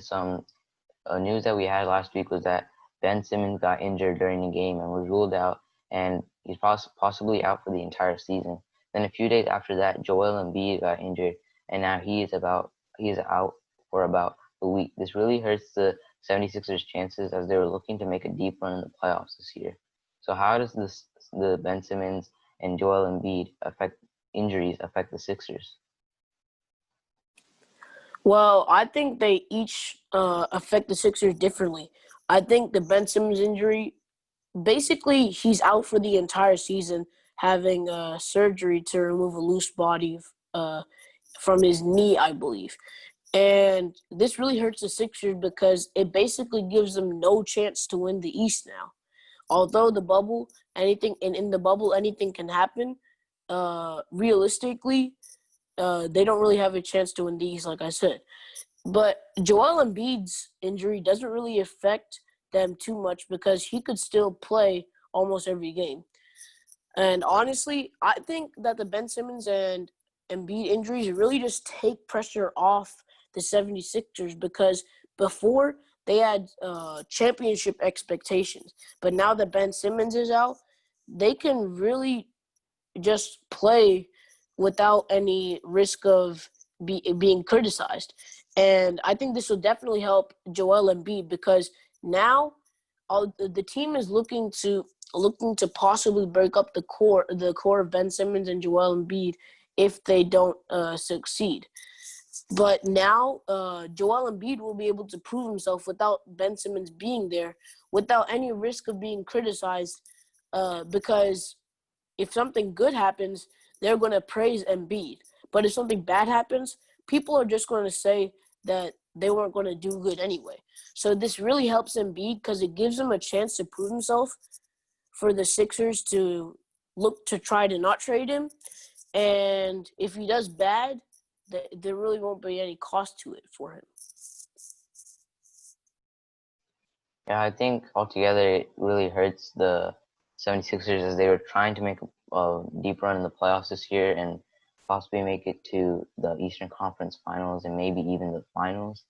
Some news that we had last week was that Ben Simmons got injured during the game and was ruled out, and he's possibly out for the entire season. Then a few days after that, Joel Embiid got injured, and now he is out for about a week. This really hurts the 76ers' chances as they were looking to make a deep run in the playoffs this year. So how does the Ben Simmons and Joel Embiid injuries affect the Sixers? Well, I think they each affect the Sixers differently. I think the Ben Simmons injury, basically, he's out for the entire season, having surgery to remove a loose body uh, from his knee, I believe. And this really hurts the Sixers because it basically gives them no chance to win the East now. Although the bubble, anything and in the bubble, anything can happen. Realistically, they don't really have a chance to win the East, like I said. But Joel Embiid's injury doesn't really affect them too much because he could still play almost every game. And honestly, I think that the Ben Simmons and Embiid injuries really just take pressure off the 76ers because before they had championship expectations. But now that Ben Simmons is out, they can really just play without any risk of being criticized. And I think this will definitely help Joel Embiid because now the team is looking to possibly break up the core of Ben Simmons and Joel Embiid if they don't succeed. But now Joel Embiid will be able to prove himself without Ben Simmons being there, without any risk of being criticized, because if something good happens, they're going to praise Embiid. But if something bad happens, people are just going to say that they weren't going to do good anyway. So this really helps Embiid because it gives him a chance to prove himself for the Sixers to look to try to not trade him. And if he does bad, there really won't be any cost to it for him. Yeah, I think altogether it really hurts the 76ers as they were trying to make a deep run in the playoffs this year and possibly make it to the Eastern Conference Finals and maybe even the finals.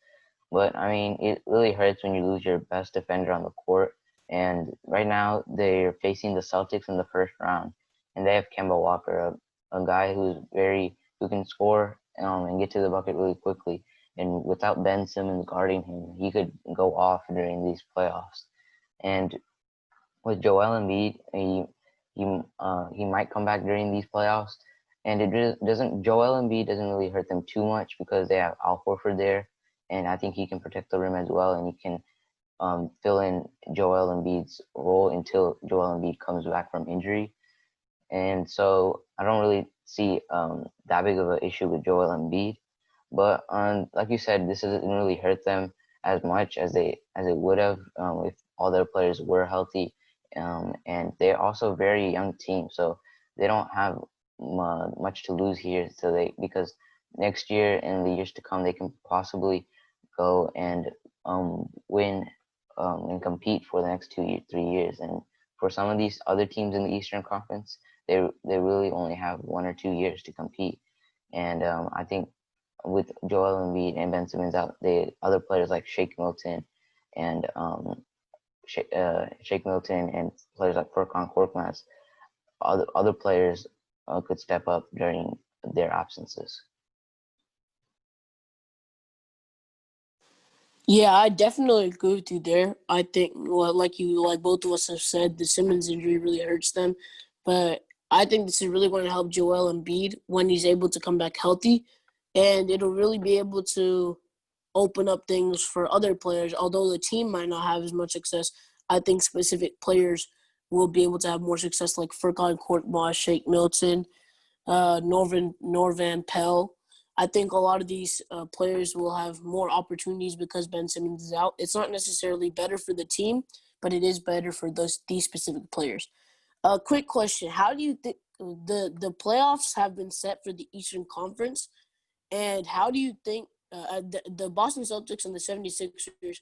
But I mean, it really hurts when you lose your best defender on the court. And right now they're facing the Celtics in the first round, and they have Kemba Walker, a guy who can score and get to the bucket really quickly. And without Ben Simmons guarding him, he could go off during these playoffs. And with Joel Embiid, he might come back during these playoffs, and it doesn't. Joel Embiid doesn't really hurt them too much because they have Al Horford there, and I think he can protect the rim as well, and he can fill in Joel Embiid's role until Joel Embiid comes back from injury. And so I don't really see that big of an issue with Joel Embiid. But like you said, this doesn't really hurt them as much as it would have if all their players were healthy. And they're also a very young team, so they don't have much to lose here. Because next year and the years to come, they can possibly go and win and compete for the next 3 years. And for some of these other teams in the Eastern Conference, they really only have 1 or 2 years to compete. And I think with Joel Embiid and Ben Simmons out, the other players like Shake Milton and Shake Milton and players like Furkan Korkmaz, other players could step up during their absences. Yeah, I definitely agree with you there. I think, well, like both of us have said, the Simmons injury really hurts them. But I think this is really going to help Joel Embiid when he's able to come back healthy. And it'll really be able to open up things for other players. Although the team might not have as much success, I think specific players will be able to have more success, like Furkan Korkmaz, Shake Milton, Norvan Pell. I think a lot of these players will have more opportunities because Ben Simmons is out. It's not necessarily better for the team, but it is better for these specific players. Quick question: how do you think the playoffs have been set for the Eastern Conference, and how do you think the Boston Celtics and the 76ers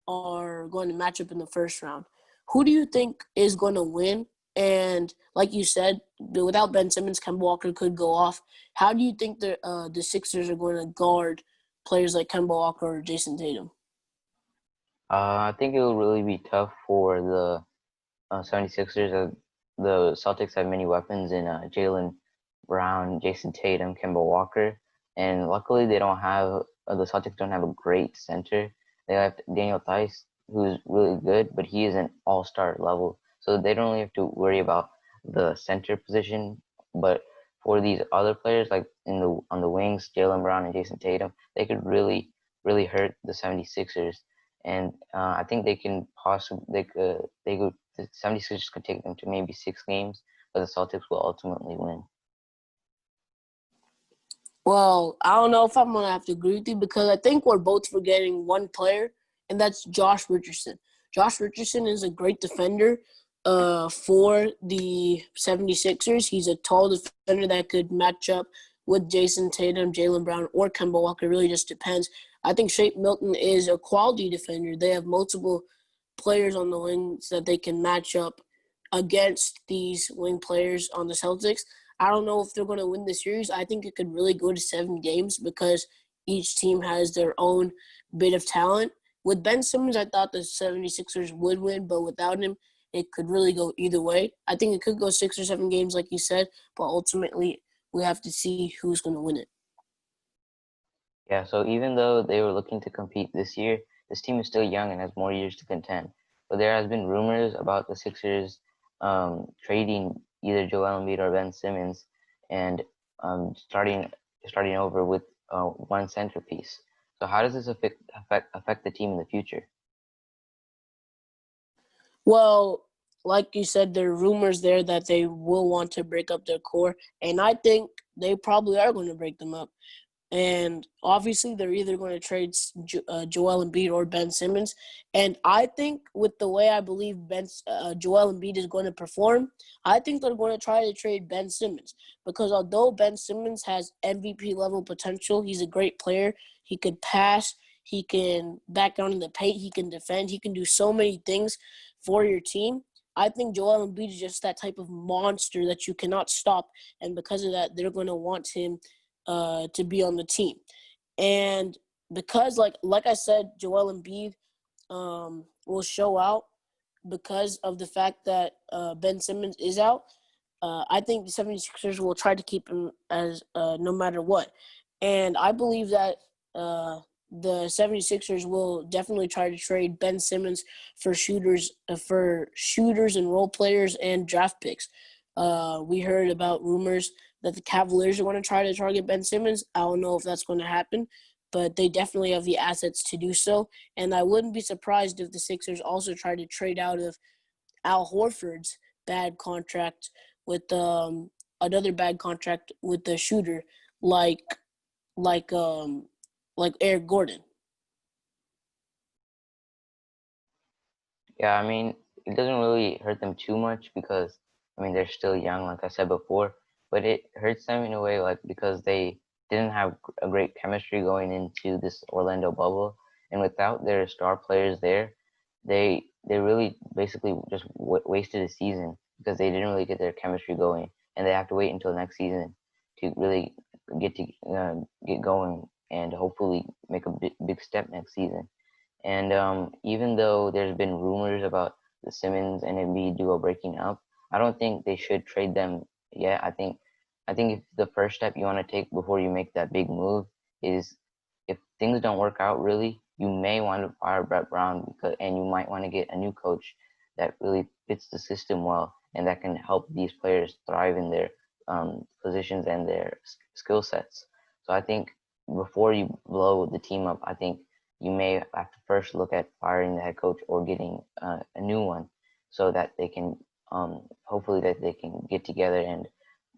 are going to match up in the first round? Who do you think is going to win? And like you said, without Ben Simmons, Kemba Walker could go off. How do you think the Sixers are going to guard players like Kemba Walker or Jason Tatum? I think it will really be tough for the 76ers. The Celtics have many weapons in Jalen Brown, Jason Tatum, Kemba Walker, and luckily they don't have the Celtics don't have a great center. They have Daniel Theis, who's really good, but he is an all-star level, so they don't really have to worry about the center position. But for these other players, like in the on the wings, Jalen Brown and Jason Tatum, they could really hurt the 76ers. And I think they can possibly they could the 76ers could take them to maybe 6 games, but the Celtics will ultimately win. Well, I don't know if I'm gonna have to agree with you because I think we're both forgetting one player, and that's Josh Richardson. Josh Richardson is a great defender for the 76ers. He's a tall defender that could match up with Jason Tatum, Jalen Brown, or Kemba Walker. It really just depends. I think Shake Milton is a quality defender. They have multiple players on the wings that they can match up against these wing players on the Celtics. I don't know if they're going to win the series. I think it could really go to 7 games because each team has their own bit of talent. With Ben Simmons, I thought the 76ers would win, but without him, it could really go either way. I think it could go 6 or 7 games, like you said, but ultimately, we have to see who's going to win it. Yeah, so even though they were looking to compete this year, this team is still young and has more years to contend. But there has been rumors about the Sixers trading either Joel Embiid or Ben Simmons and starting over with one centerpiece. So how does this affect the team in the future? Well, like you said, there are rumors there that they will want to break up their core, and I think they probably are going to break them up. And obviously, they're either going to trade Joel Embiid or Ben Simmons. And I think with the way I believe Joel Embiid is going to perform, I think they're going to try to trade Ben Simmons because although Ben Simmons has MVP level potential, he's a great player. He could pass, he can back down in the paint, he can defend, he can do so many things for your team. I think Joel Embiid is just that type of monster that you cannot stop, and because of that, they're going to want him to be on the team. And because, like I said, Joel Embiid will show out because of the fact that Ben Simmons is out. I think the 76ers will try to keep him as no matter what. And I believe that the 76ers will definitely try to trade Ben Simmons for shooters and role players and draft picks. We heard about rumors that the Cavaliers are going to try to target Ben Simmons. I don't know if that's going to happen, but they definitely have the assets to do so. And I wouldn't be surprised if the Sixers also try to trade out of Al Horford's bad contract with another bad contract with the shooter like like um like Eric Gordon. Yeah, I mean, it doesn't really hurt them too much because, I mean, they're still young, like I said before, but it hurts them in a way, like, because they didn't have a great chemistry going into this Orlando bubble, and without their star players there, they really basically just wasted a season because they didn't really get their chemistry going, and they have to wait until next season to really get going and hopefully make a big step next season. And even though there's been rumors about the Simmons and Embiid duo breaking up, I don't think they should trade them yet. I think if the first step you want to take before you make that big move is if things don't work out really, you may want to fire Brett Brown and you might want to get a new coach that really fits the system well and that can help these players thrive in their positions and their skill sets. So I think before you blow the team up, I think you may have to first look at firing the head coach or getting a new one so that they can hopefully that they can get together and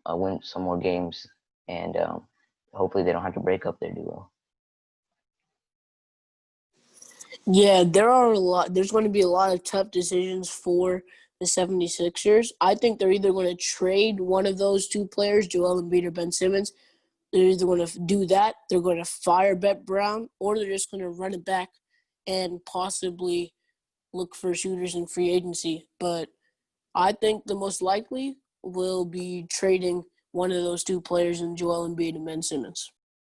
win some more games and hopefully they don't have to break up their duo. Yeah, there's going to be a lot of tough decisions for the 76ers. I think they're either going to trade one of those two players, Joel Embiid or Ben Simmons. They're either going to do that, they're going to fire Brett Brown, or they're just going to run it back and possibly look for shooters in free agency. But I think the most likely will be trading one of those two players in Joel Embiid and Ben Simmons.